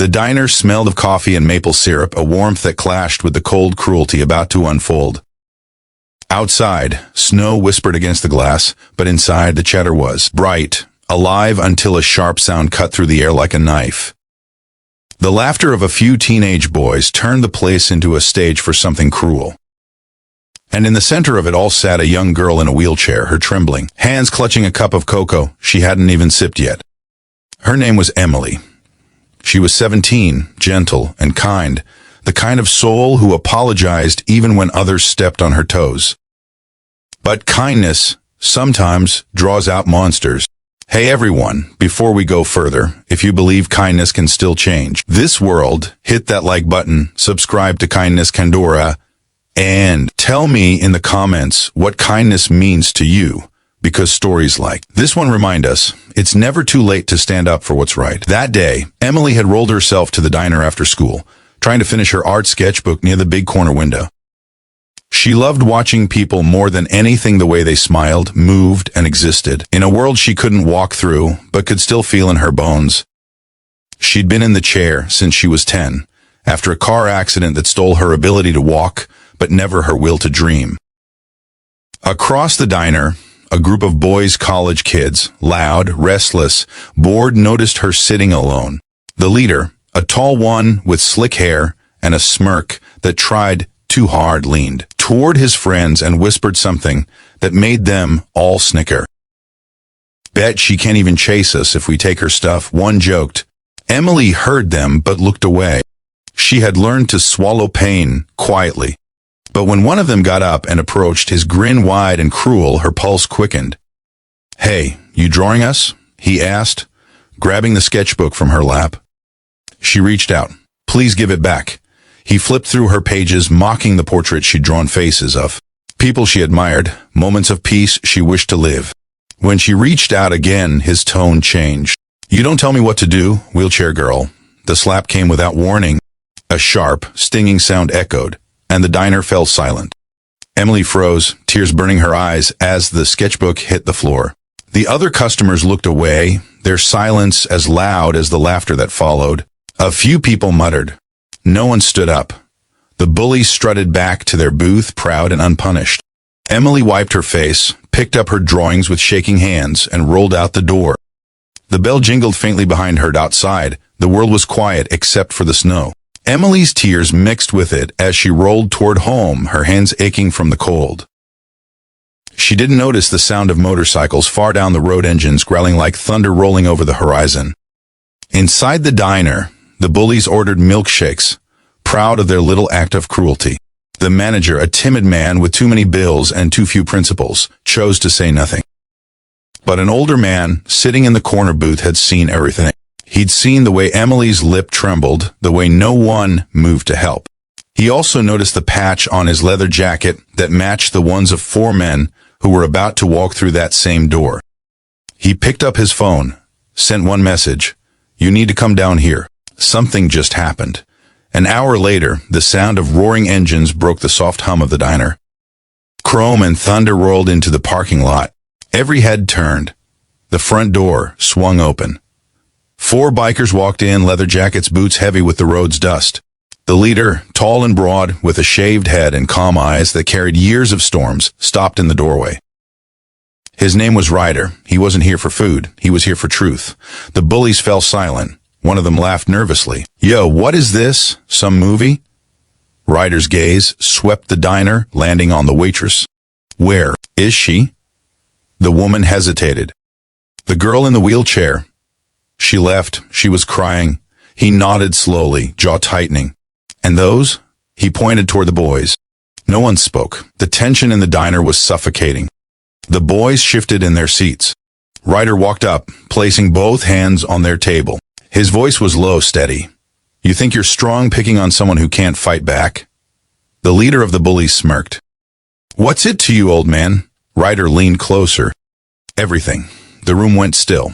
The diner smelled of coffee and maple syrup, a warmth that clashed with the cold cruelty about to unfold. Outside, snow whispered against the glass, but inside the cheddar was bright, alive until a sharp sound cut through the air like a knife. The laughter of a few teenage boys turned the place into a stage for something cruel. And in the center of it all sat a young girl in a wheelchair, her trembling hands clutching a cup of cocoa she hadn't even sipped yet. Her name was Emily. She was 17, gentle and kind, the kind of soul who apologized even when others stepped on her toes. But kindness sometimes draws out monsters. Hey everyone, before we go further, if you believe kindness can still change this world, hit that like button, subscribe to Kindness Kindora, and tell me in the comments what kindness means to you, because stories like this one remind us it's never too late to stand up for what's right. That day, Emily had rolled herself to the diner after school, trying to finish her art sketchbook near the big corner window. She loved watching people more than anything, the way they smiled, moved, and existed, in a world she couldn't walk through, but could still feel in her bones. She'd been in the chair since she was 10, after a car accident that stole her ability to walk, but never her will to dream. Across the diner, a group of boys, college kids, loud, restless, bored, noticed her sitting alone. The leader, a tall one with slick hair and a smirk that tried too hard, leaned toward his friends and whispered something that made them all snicker. Bet she can't even chase us if we take her stuff, one joked. Emily heard them but looked away. She had learned to swallow pain quietly. But when one of them got up and approached, his grin wide and cruel, her pulse quickened. "Hey, you drawing us?" he asked, grabbing the sketchbook from her lap. She reached out. "Please give it back." He flipped through her pages, mocking the portraits she'd drawn, faces of people she admired, moments of peace she wished to live. When she reached out again, his tone changed. "You don't tell me what to do, wheelchair girl." The slap came without warning. A sharp, stinging sound echoed, and the diner fell silent. Emily froze, tears burning her eyes as the sketchbook hit the floor. The other customers looked away, their silence as loud as the laughter that followed. A few people muttered. No one stood up. The bullies strutted back to their booth, proud and unpunished. Emily wiped her face, picked up her drawings with shaking hands, and rolled out the door. The bell jingled faintly behind her. Outside, the world was quiet except for the snow. Emily's tears mixed with it as she rolled toward home, her hands aching from the cold. She didn't notice the sound of motorcycles far down the road, engines growling like thunder rolling over the horizon. Inside the diner, the bullies ordered milkshakes, proud of their little act of cruelty. The manager, a timid man with too many bills and too few principles, chose to say nothing. But an older man, sitting in the corner booth, had seen everything. He'd seen the way Emily's lip trembled, the way no one moved to help. He also noticed the patch on his leather jacket that matched the ones of 4 men who were about to walk through that same door. He picked up his phone, sent one message, "You need to come down here. Something just happened." An hour later, the sound of roaring engines broke the soft hum of the diner. Chrome and thunder rolled into the parking lot. Every head turned. The front door swung open. 4 bikers walked in, leather jackets, boots heavy with the road's dust. The leader, tall and broad, with a shaved head and calm eyes that carried years of storms, stopped in the doorway. His name was Ryder. He wasn't here for food. He was here for truth. The bullies fell silent. One of them laughed nervously. "Yo, what is this? Some movie?" Ryder's gaze swept the diner, landing on the waitress. "Where is she?" The woman hesitated. "The girl in the wheelchair. She left. She was crying." He nodded slowly, jaw tightening. "And those?" He pointed toward the boys. No one spoke. The tension in the diner was suffocating. The boys shifted in their seats. Ryder walked up, placing both hands on their table. His voice was low, steady. "You think you're strong picking on someone who can't fight back?" The leader of the bullies smirked. "What's it to you, old man?" Ryder leaned closer. "Everything." The room went still.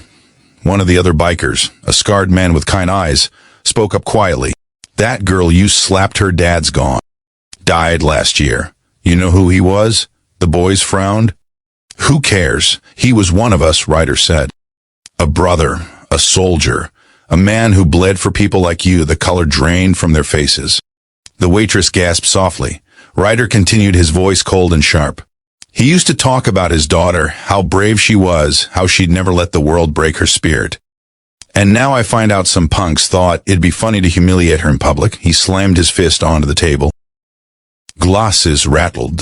One of the other bikers, a scarred man with kind eyes, spoke up quietly. "That girl you slapped, her dad's gone. Died last year. You know who he was?" The boys frowned. "Who cares? He was one of us," Ryder said. "A brother, a soldier, A man who bled for people like you, the color drained from their faces. The waitress gasped softly. Ryder continued, his voice cold and sharp. He used to talk about his daughter, how brave she was, how she'd never let the world break her spirit. And now I find out some punks thought it'd be funny to humiliate her in public. He slammed his fist onto the table. Glasses rattled.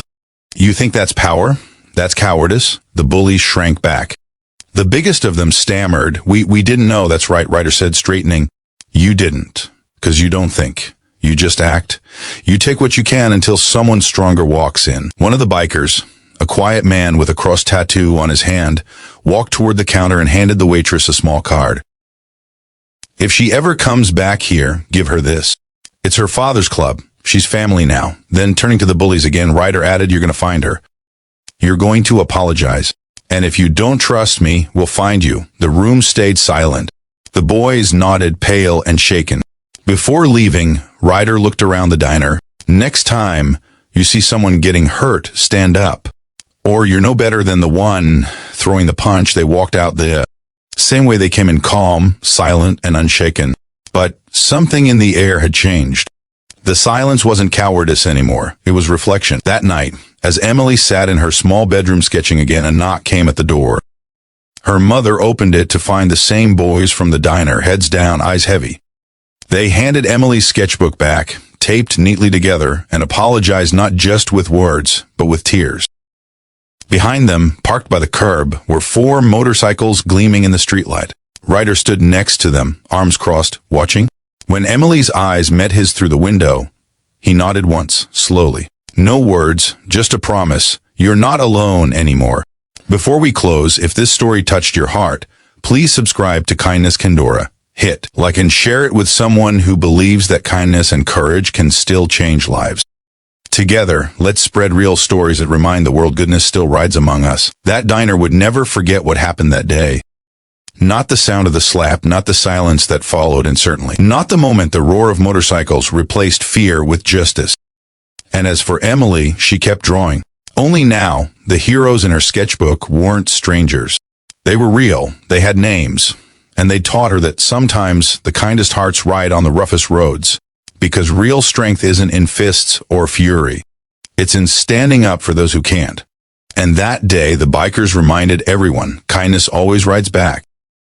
You think that's power? That's cowardice? The bullies shrank back. The biggest of them stammered. We didn't know. That's right, Ryder said, straightening. You didn't, 'cause you don't think. You just act. You take what you can until someone stronger walks in. One of the bikers, a quiet man with a cross tattoo on his hand, walked toward the counter and handed the waitress a small card. If she ever comes back here, give her this. It's her father's club. She's family now. Then turning to the bullies again, Ryder added, you're going to find her. You're going to apologize. And if you don't trust me, we'll find you. The room stayed silent. The boys nodded, pale and shaken. Before leaving, Ryder looked around the diner. Next time you see someone getting hurt, stand up. Or you're no better than the one throwing the punch. They walked out the same way they came in, calm, silent, and unshaken. But something in the air had changed. The silence wasn't cowardice anymore. It was reflection. That night, as Emily sat in her small bedroom sketching again, a knock came at the door. Her mother opened it to find the same boys from the diner, heads down, eyes heavy. They handed Emily's sketchbook back, taped neatly together, and apologized not just with words, but with tears. Behind them, parked by the curb, were 4 motorcycles gleaming in the streetlight. Ryder stood next to them, arms crossed, watching. When Emily's eyes met his through the window, he nodded once, slowly. No words, just a promise. You're not alone anymore. Before we close, if this story touched your heart, please subscribe to Kindness Kindora. Hit like and share it with someone who believes that kindness and courage can still change lives. Together, let's spread real stories that remind the world goodness still rides among us. That diner would never forget what happened that day. Not the sound of the slap, not the silence that followed, and certainly not the moment the roar of motorcycles replaced fear with justice. And as for Emily, she kept drawing. Only now, the heroes in her sketchbook weren't strangers. They were real, they had names, and they taught her that sometimes the kindest hearts ride on the roughest roads. Because real strength isn't in fists or fury. It's in standing up for those who can't. And that day, the bikers reminded everyone, kindness always rides back.